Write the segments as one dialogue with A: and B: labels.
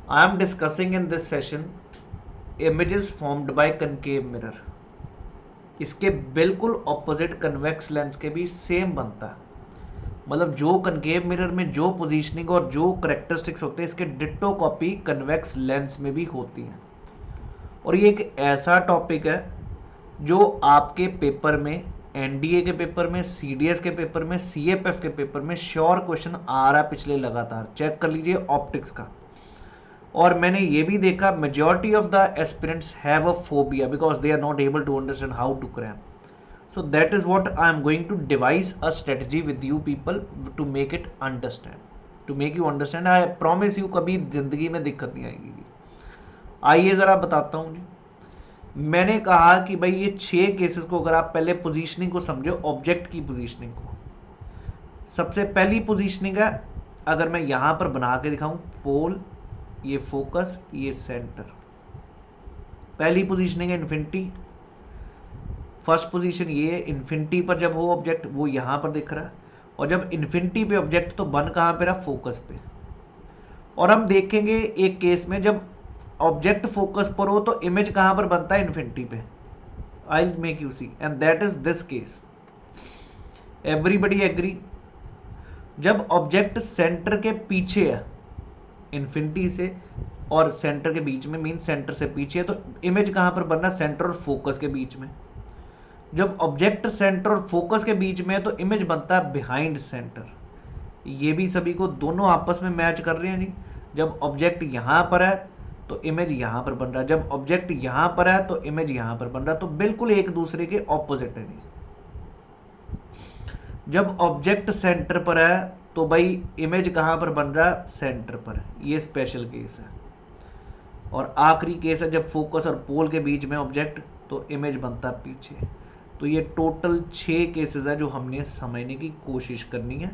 A: I am discussing in this session images formed by concave mirror. इसके बिल्कुल opposite convex lens के भी same बनता है। मतलब जो कनकेव मिरर में जो पोजीशनिंग और जो करेक्टरिस्टिक्स होते हैं इसके डिट्टो कॉपी कन्वेक्स लेंस में भी होती हैं। और ये एक ऐसा टॉपिक है जो आपके पेपर में, एनडीए के पेपर में, सीडीएस के पेपर में, सीएपएफ के पेपर में श्योर क्वेश्चन आ रहा है पिछले लगातार। चेक कर लीजिए ऑप्टिक्स का। और मैंने ये भी देखा majority of the aspirants have a phobia because they are not able to understand how to cram. So that is what I am going to devise a strategy with you people to make it understand, to make you understand. I promise you कभी जिंदगी में दिक्कत नहीं आएगी। आइए ज़रा बताता हूँ जी। मैंने कहा कि भाई ये 6 केसेस को अगर आप पहले पोजीशनिंग को समझो, ऑब्जेक्ट की पोजीशनिंग को। सबसे पहली पोजीशनिंग है, अगर मैं यहाँ पर बना के दिखाऊँ, पोल, ये फोकस, ये सेंटर। पहली पोजीशनिंग है इन्फिनिटी। फर्स्ट पोजीशन ये है इन्फिनिटी पर जब हो ऑब्जेक्ट, वो यहाँ पर दिख रहा है। और जब इन्फिनिटी पे ऑब्जेक्ट तो बन कहाँ पे रहा, फोकस पे। और हम देखेंगे एक केस में जब ऑब्जेक्ट फोकस पर हो तो इमेज कहाँ पर बनता है, इन्फिनिटी पे। I will make you see and that is this case. Everybody agree? जब ऑब्जेक्ट सेंटर के पीछे है, इन्फिनिटी से और सेंटर के बीच में, मीन सेंटर से पीछे है, तो इमेज कहाँ पर बनना, सेंटर और फोकस के बीच में। जब ऑब्जेक्ट सेंटर और फोकस के बीच में है तो इमेज बनता है बिहाइंड सेंटर। ये भी सभी को दोनों आपस में मैच कर रहे हैं नहीं। जब ऑब्जेक्ट यहाँ पर है तो इमेज यहाँ पर बन रहा है, जब ऑब्जेक्ट यहाँ पर है तो इमेज यहाँ पर बन रहा है, तो बिल्कुल एक दूसरे के ऑपोजिट है नहीं। जब ऑब्जेक्ट सेंटर पर है तो भाई इमेज कहाँ पर बन रहा है, सेंटर पर। ये स्पेशल केस है। और आखिरी केस है जब फोकस और पोल के बीच में ऑब्जेक्ट तो इमेज बनता है पीछे। तो ये टोटल 6 केसेस है जो हमने समझने की कोशिश करनी है।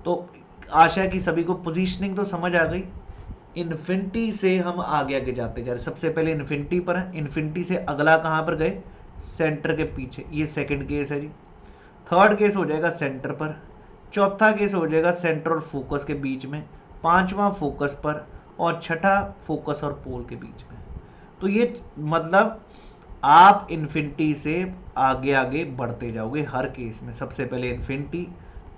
A: तो आशा है कि सभी को पोजीशनिंग तो समझ आ गई। इन्फिनिटी से हम आगे आगे जाते जा रहे। सबसे पहले इन्फिनिटी पर है, इन्फिनिटी से अगला कहाँ पर गए, सेंटर के पीछे। ये सेकंड केस है जी। थर्ड केस हो जाएगा सेंटर पर। चौथा केस हो जाएगा सेंटर और फोकस के बीच में। पांचवा फोकस पर। और छठा फोकस और पोल के बीच में। तो ये मतलब आप इन्फिनिटी से आगे आगे बढ़ते जाओगे हर केस में। सबसे पहले इन्फिनिटी,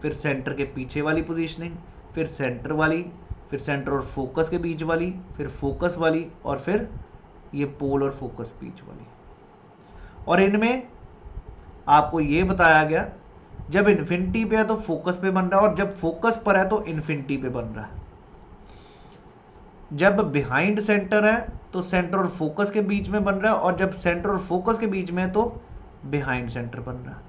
A: फिर सेंटर के पीछे वाली पोजीशनिंग, फिर सेंटर वाली, फिर सेंटर और फोकस के बीच वाली, फिर फोकस वाली, और फिर ये पोल और फोकस बीच वाली। और इनमें आपको ये बताया गया जब इन्फिनिटी पे है तो फोकस पे बन रहा है, और जब फोकस पर है तो इन्फिनिटी पे बन रहा है। जब बिहाइंड सेंटर है तो सेंटर और फोकस के बीच में बन रहा है, और जब सेंटर और फोकस के बीच में है तो बिहाइंड सेंटर बन रहा है।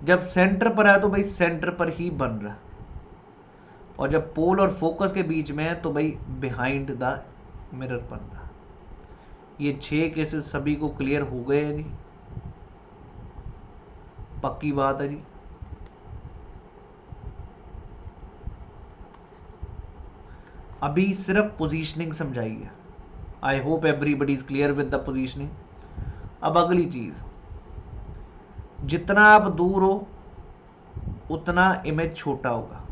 A: जब सेंटर पर है तो भाई सेंटर पर ही बन रहा है, और जब पोल और फोकस के बीच में है तो भाई बिहाइंड द मिरर बन रहा है। ये 6 केसेस सभी को क्लियर हो गए हैं जी? पक्की बात है जी? अभी सिर्फ पोजीशनिंग समझाइए। आई hope everybody is clear with the positioning. अब अगली चीज, जितना आप दूर हो उतना इमेज छोटा होगा।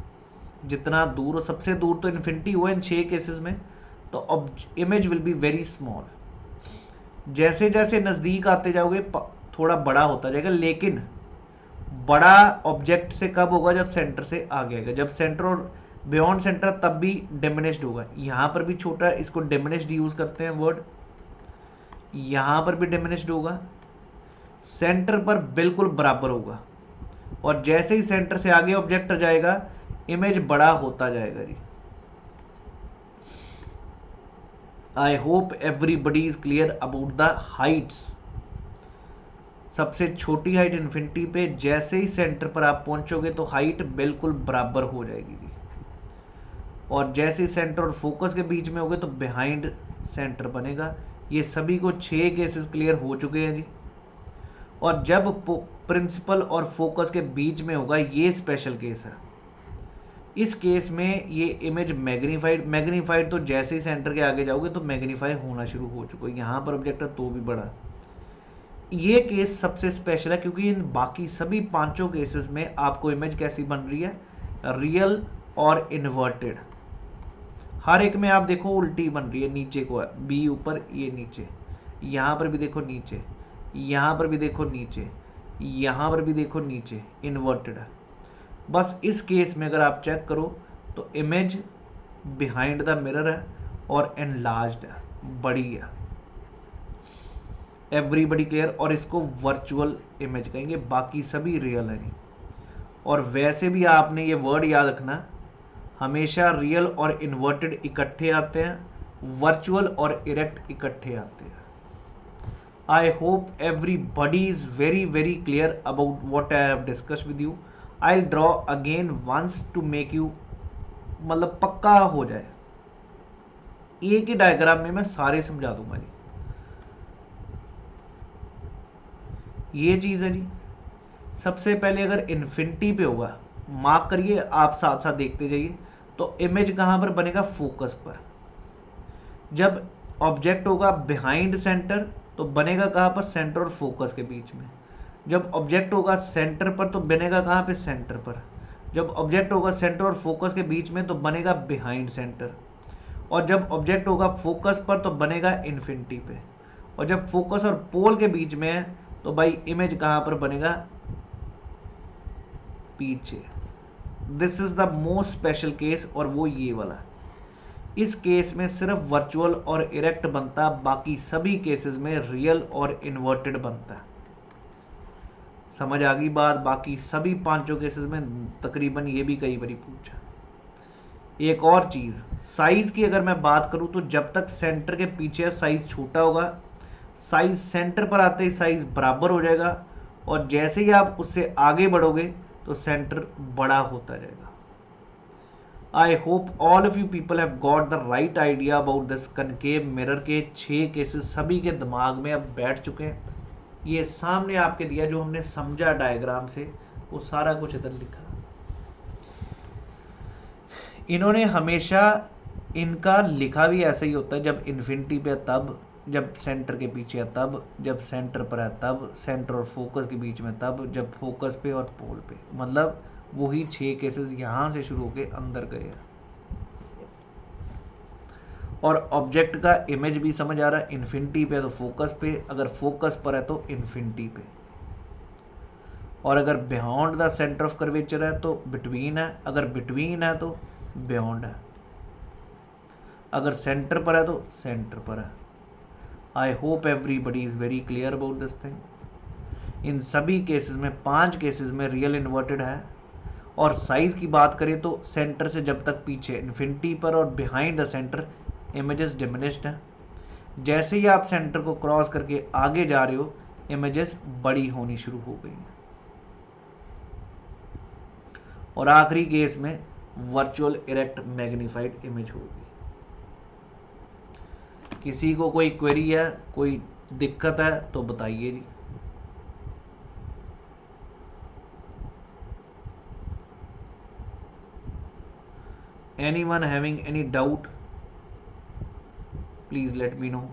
A: जितना दूर हो, सबसे दूर तो इन्फिनिटी हुआ इन 6 केसेस में, तो image will be very small. जैसे जैसे नजदीक आते जाओगे थोड़ा बड़ा होता जाएगा, लेकिन बड़ा ऑब्जेक्ट से कब होगा, जब सेंटर से आगे आएगा। जब सेंटर और बियॉन्ड सेंटर तब भी डिमिनिश्ड होगा। यहां पर भी छोटा है, इसको डिमिनिश्ड यूज करते हैं वर्ड। यहां पर भी डिमिनिश्ड होगा, सेंटर पर बिल्कुल बराबर होगा। और जैसे ही सेंटर से आगे ऑब्जेक्ट जाएगा इमेज बड़ा होता जाएगा जी। I hope everybody is clear about the heights. सबसे छोटी हाइट इन्फिनिटी पे, जैसे ही सेंटर पर आप पहुंचोगे तो हाइट बिल्कुल बराबर हो जाएगी जी। और जैसे ही सेंटर और फोकस के बीच में होगे तो बिहाइंड सेंटर बनेगा। ये सभी को 6 केसेस क्लियर हो चुके हैं जी। और जब प्रिंसिपल और फोकस के बीच में होगा, ये स्पेशल केस है। इस केस में ये इमेज मैग्नीफाइड तो जैसे ही सेंटर के आगे जाओगे तो मैग्नीफाई होना शुरू हो चुका है। यहाँ पर ऑब्जेक्ट है तो भी बड़ा। ये केस सबसे स्पेशल है क्योंकि इन बाकी सभी 5 केसेस में आपको इमेज कैसी बन रही है, रियल और इन्वर्टेड। हर एक में आप देखो उल्टी बन रही है, नीचे को है, बी ऊपर ये नीचे, यहाँ पर भी देखो नीचे, यहाँ पर भी देखो नीचे, यहाँ पर भी देखो नीचे, इन्वर्टेड है। बस इस केस में अगर आप चेक करो तो इमेज बिहाइंड द मिरर है और एनलार्ज्ड है, बड़ी है। Everybody clear. और इसको वर्चुअल इमेज कहेंगे, बाकी सभी रियल है। और वैसे भी आपने ये वर्ड याद रखना, हमेशा रियल और इन्वर्टेड इकट्ठे आते हैं, वर्चुअल और इरेक्ट इकट्ठे आते हैं। I hope everybody is very very clear about what I have discuss with you. I draw again once to make you, मतलब पक्का हो जाए। एक ही डायग्राम में मैं सारे समझा दूंगा जी। ये चीज है जी। सबसे पहले अगर इन्फिनिटी पे होगा, मार्क करिए, आप साथ साथ देखते जाइए, तो इमेज कहां पर बनेगा? फोकस पर। जब ऑब्जेक्ट होगा बिहाइंड सेंटर तो बनेगा कहां पर? सेंटर और फोकस के बीच में। जब ऑब्जेक्ट होगा सेंटर पर तो बनेगा कहां पे? सेंटर पर। जब ऑब्जेक्ट होगा सेंटर और फोकस के बीच में तो बनेगा बिहाइंड सेंटर। और जब ऑब्जेक्ट होगा फोकस पर तो बनेगा इन्फिनिटी पे। और जब फोकस और पोल के बीच में है तो भाई इमेज कहां पर बनेगा? पीछे। This is the most special case, और वो ये वाला। इस केस में सिर्फ वर्चुअल और इरेक्ट बनता, बाकी सभी केसेस में रियल और इन्वर्टेड बनता। समझ आ गई बात? बाकी सभी पांचों केसेस में तकरीबन ये भी कई बार पूछा। एक और चीज, साइज की अगर मैं बात करूं तो जब तक सेंटर के पीछे साइज छोटा होगा, साइज सेंटर पर आते ही साइज बराबर हो जाएगा, और जैसे ही आप उससे आगे बढ़ोगे तो सेंटर बड़ा होता जाएगा। I hope all of you people have got the right idea about this concave mirror के 6 केसेस सभी के दिमाग में अब बैठ चुके हैं। ये सामने आपके दिया जो हमने समझा डायग्राम से, वो सारा कुछ इधर लिखा। इन्होंने हमेशा इनका लिखा भी ऐसा ही होता है, जब इन्फिनिटी पे तब, जब सेंटर के पीछे है तब, जब सेंटर पर है तब, सेंटर और फोकस के बीच में तब, जब फोकस पे और पोल पे। मतलब वही 6 केसेस यहां से शुरू होके अंदर गए हैं। और ऑब्जेक्ट का इमेज भी समझ आ रहा है, इन्फिनिटी पे तो फोकस पे, अगर फोकस पर है तो इन्फिनिटी पे, और अगर beyond the centre of curvature है तो बिटवीन है, अगर बिटवीन है तो बियॉन्ड है, अगर सेंटर पर है तो सेंटर पर है। I hope everybody is very clear about this thing. इन सभी केसेस में 5 केसेस में रियल इन्वर्टेड है। और साइज की बात करें तो सेंटर से जब तक पीछे इन्फिनिटी पर और behind the centre images diminished है। जैसे ही आप सेंटर को क्रॉस करके आगे जा रहे हो, इमेजेस बड़ी होनी शुरू हो गई हैं। और आखिरी केस में वर्चुअल इरेक्ट मैग्नीफाइड इमेज होगी। किसी को कोई क्वेरी है, कोई दिक्कत है तो बताइए जी। Anyone having any doubt, please let me know.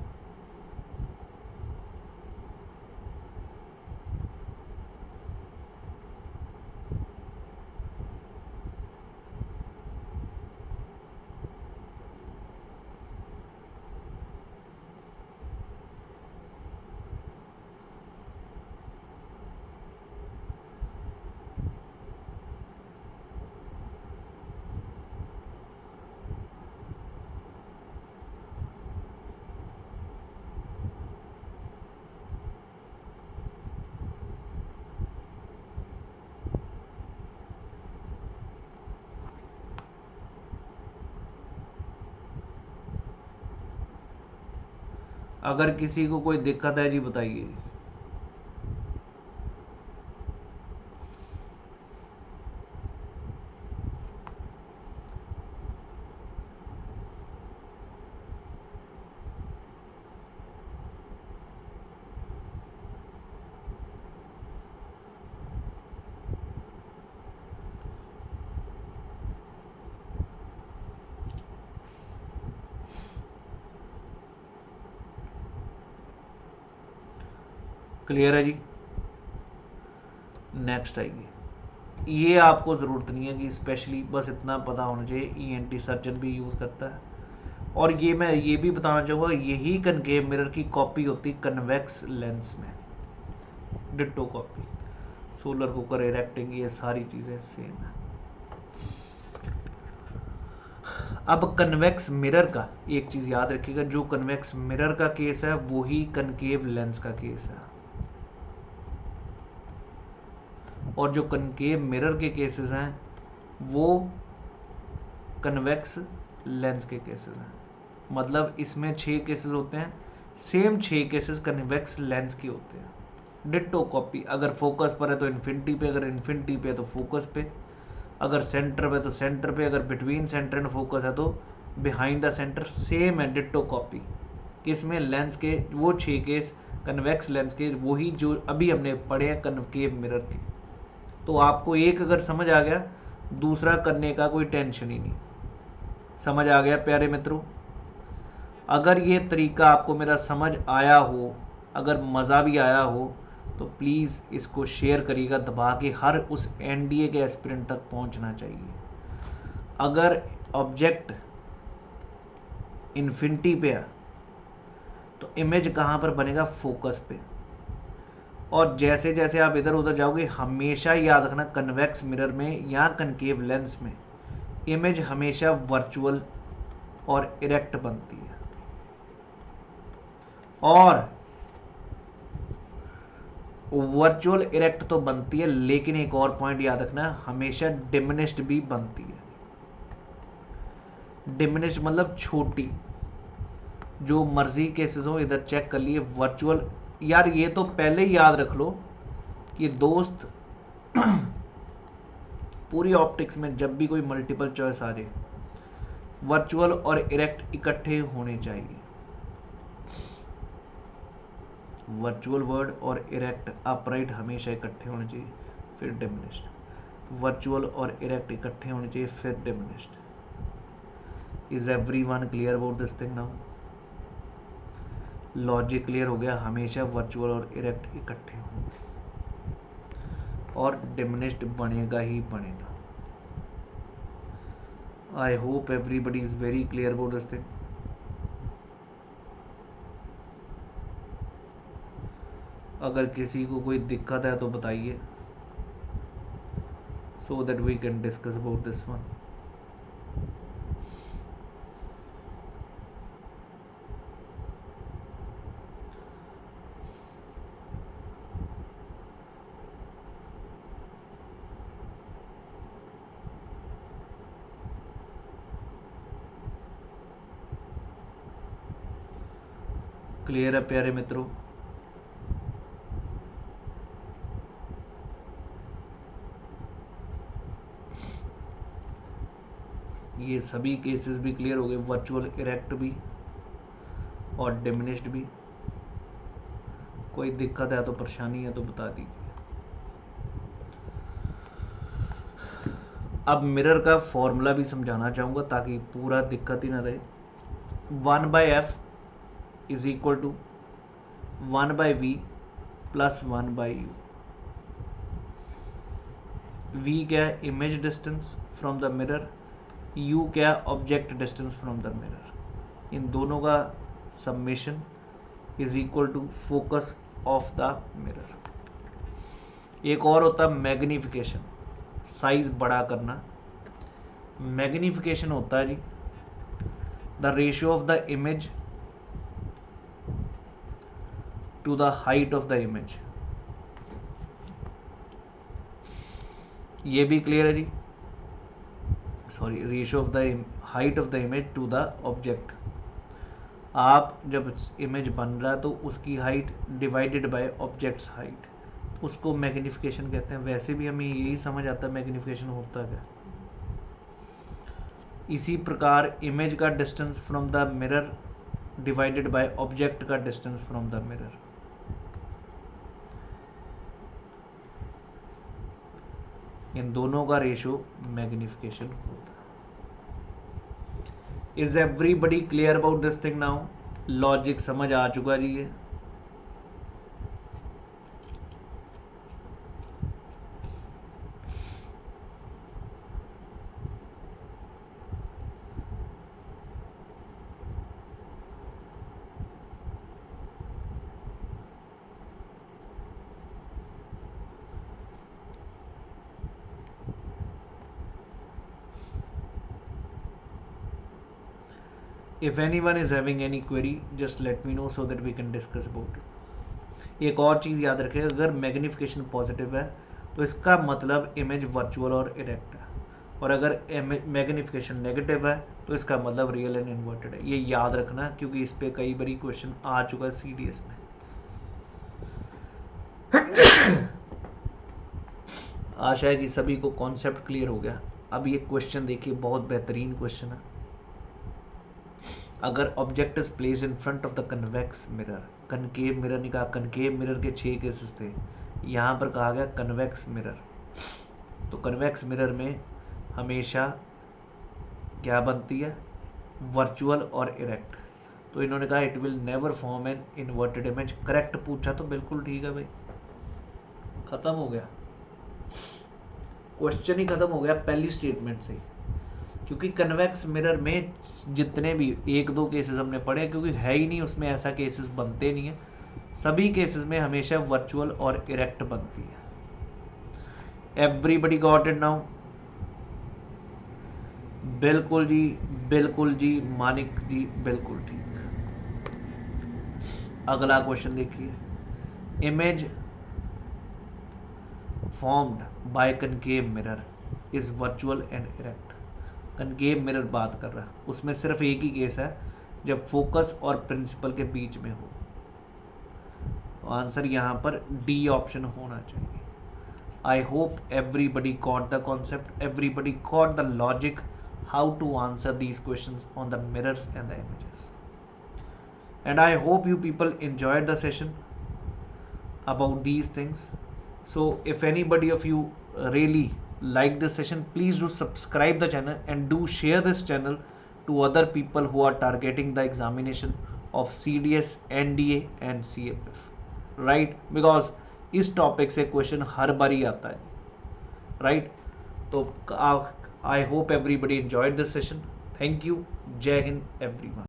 A: अगर किसी को कोई दिक्कत है जी बताइए। क्लियर है जी। नेक्स्ट आइए। ये आपको ज़रूरत नहीं है कि स्पेशली, बस इतना पता होना चाहिए ईएनटी सर्जन भी यूज़ करता है, और ये मैं ये भी बताना चाहूँगा, यही कनकेव मिरर की कॉपी होती कन्वेक्स लेंस में, ditto copy. Solar cooker, erecting, ये सारी चीज़ें सेम है। अब कन्वेक्स मिरर का एक चीज़ याद रखिएगा, जो कन्वेक्स मिरर का केस है वही कनकेव लेंस का केस है, और जो कनकेव मिरर के केसेस हैं वो कन्वेक्स लेंस के केसेस हैं। मतलब इसमें 6 केसेस होते हैं, सेम 6 केसेस कन्वेक्स लेंस के होते हैं। डिट्टो कॉपी, अगर फोकस पर है तो इन्फिनिटी पे, अगर इन्फिनिटी पे है तो फोकस पे, अगर सेंटर पे तो सेंटर पे, अगर बिटवीन सेंटर एंड फोकस है तो बिहाइंड द सेंटर। सेम है डिट्टो कॉपी। किसमें? लेंस के वो 6 केस कन्वेक्स लेंस के, वही जो अभी हमने पढ़े हैं कनकेव मिरर के। तो आपको एक अगर समझ आ गया, दूसरा करने का कोई टेंशन ही नहीं। समझ आ गया प्यारे मित्रों? अगर ये तरीका आपको मेरा समझ आया हो, अगर मज़ा भी आया हो, तो प्लीज़ इसको शेयर करिएगा दबा के, हर उस एनडीए के एस्पिरेंट तक पहुंचना चाहिए। अगर ऑब्जेक्ट इन्फिनिटी पे है तो इमेज कहाँ पर बनेगा? फोकस पे। और जैसे जैसे आप इधर उधर जाओगे, हमेशा याद रखना कन्वेक्स मिरर में या कनकेव लेंस में इमेज हमेशा वर्चुअल और इरेक्ट बनती है। और वर्चुअल इरेक्ट तो बनती है, लेकिन एक और पॉइंट याद रखना, हमेशा डिमिनिश्ड भी बनती है। डिमिनिश्ड मतलब छोटी, जो मर्जी केसेस हो इधर चेक कर लिए। वर्चुअल, यार ये तो पहले ही याद रख लो कि दोस्त पूरी ऑप्टिक्स में जब भी कोई मल्टीपल चॉइस आ जाए, वर्चुअल और इरेक्ट इकट्ठे होने चाहिए। वर्चुअल वर्ड और इरेक्ट अपराइट हमेशा इकट्ठे होने चाहिए, फिर डिमिनिश्ड। वर्चुअल और इरेक्ट इकट्ठे होने चाहिए, फिर diminished. Is everyone clear about this thing now? Logic clear हो गया? हमेशा वर्चुअल और इरेक्ट इकट्ठे होंगे और डिमिनिश्ड बनेगा ही बनेगा। आई hope everybody is very clear about this thing. अगर किसी को कोई दिक्कत है तो बताइए, so that we can discuss about this one. Clear है प्यारे मित्रों? ये सभी केसेस भी क्लियर हो गए, वर्चुअल इरेक्ट भी और डिमिनिश्ड भी। कोई दिक्कत है तो, परेशानी है तो बता दीजिए। अब मिरर का फॉर्मूला भी समझाना चाहूँगा ताकि पूरा दिक्कत ही ना रहे। 1/f is equal to 1/v plus 1/u। v क्या है? Image distance from the mirror. u क्या है? Object distance from the mirror. इन दोनों का summation is equal to focus of the mirror. एक और होता है मैग्निफिकेशन, साइज बड़ा करना। मैग्निफिकेशन होता है जी the ratio of the image to the height of the image. ये भी क्लियर है जी? Sorry, ratio of the height of the image to the object. आप जब इमेज बन रहा है तो उसकी height divided by object's height, उसको मैग्निफिकेशन कहते हैं। वैसे भी हमें यही समझ आता है मैग्निफिकेशन होता क्या। इसी प्रकार इमेज का distance from the mirror divided by object का डिस्टेंस फ्रॉम द मिरर, इन दोनों का रेशियो मैग्निफिकेशन होता है। Is everybody clear about this thing now? Logic समझ आ चुका जी? ये if anyone is having any query just let me know so that we can discuss about it. एक और चीज़ याद रखें, अगर मैग्निफिकेशन पॉजिटिव है तो इसका मतलब इमेज वर्चुअल और इरेक्ट है, और अगर मैग्निफिकेशन नेगेटिव है तो इसका मतलब रियल एंड इन्वर्टेड है। ये याद रखना क्योंकि इस पे कई बारी क्वेश्चन आ चुका है सीडीएस में। आशा है कि सभी को कॉन्सेप्ट क्लियर हो गया। अब ये क्वेश्चन देखिए, बहुत बेहतरीन क्वेश्चन है। अगर object is place in front of the convex mirror, concave mirror नहीं कहा, कनकेव मिरर के 6 केसेस थे, यहाँ पर कहा गया कन्वेक्स मिरर। तो कन्वेक्स मिरर में हमेशा क्या बनती है, वर्चुअल और इरेक्ट। तो इन्होंने कहा it will never form an inverted image. Correct पूछा तो बिल्कुल ठीक है भाई, खत्म हो गया क्वेश्चन ही खत्म हो गया पहली स्टेटमेंट से। क्योंकि कन्वेक्स मिरर में जितने भी 1-2 केसेस हमने पढ़े, क्योंकि है ही नहीं उसमें ऐसा केसेस बनते नहीं है, सभी केसेस में हमेशा वर्चुअल और इरेक्ट बनती है। Everybody got it now? बिल्कुल जी मानिक जी, बिल्कुल ठीक। अगला क्वेश्चन देखिए, image formed by concave mirror is virtual and erect. Concave mirror बात कर रहा है, उसमें सिर्फ एक ही केस है जब फोकस और प्रिंसिपल के बीच में हो। आंसर यहाँ पर डी ऑप्शन होना चाहिए। आई hope everybody got the concept, everybody got the logic how to answer these questions on the mirrors and the images. And I hope you people enjoyed the session about these things. So if anybody of you really like this session, please do subscribe the channel and do share this channel to other people who are targeting the examination of CDS, NDA and CFF, right? Because इस topic से question हर बार ही आता है, right? तो I hope everybody enjoyed this session. Thank you. Jai Hind everyone.